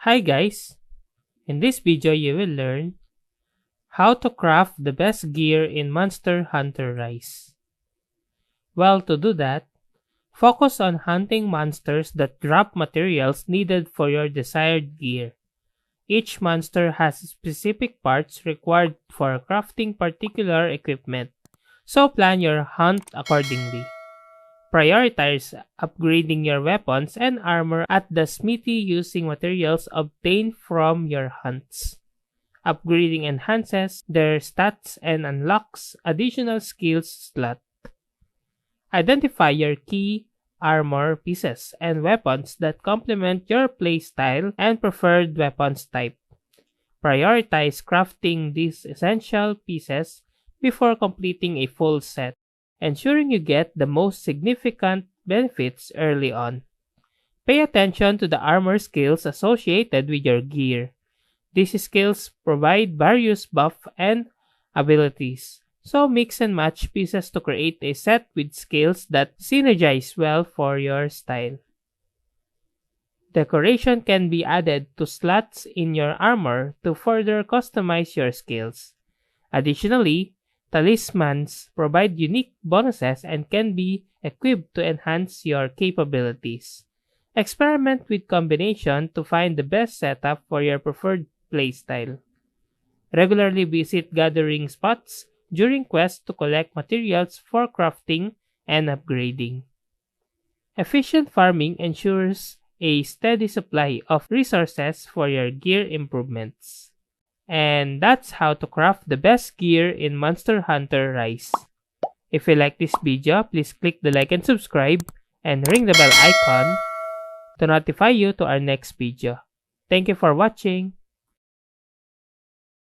Hi guys! In this video you will learn how to craft the best gear in Monster Hunter Rise. Well, to do that, focus on hunting monsters that drop materials needed for your desired gear. Each monster has specific parts required for crafting particular equipment, so plan your hunt accordingly. Prioritize upgrading your weapons and armor at the smithy using materials obtained from your hunts. Upgrading enhances their stats and unlocks additional skills slot. Identify your key armor pieces and weapons that complement your playstyle and preferred weapons type. Prioritize crafting these essential pieces before completing a full set, ensuring you get the most significant benefits early on. Pay attention to the armor skills associated with your gear. These skills provide various buffs and abilities, so mix and match pieces to create a set with skills that synergize well for your style. Decoration can be added to slots in your armor to further customize your skills. Additionally, talismans provide unique bonuses and can be equipped to enhance your capabilities. Experiment with combination to find the best setup for your preferred playstyle. Regularly visit gathering spots during quests to collect materials for crafting and upgrading. Efficient farming ensures a steady supply of resources for your gear improvements. And that's how to craft the best gear in Monster Hunter Rise. If you like this video, please click the like and subscribe and ring the bell icon to notify you to our next video. Thank you for watching.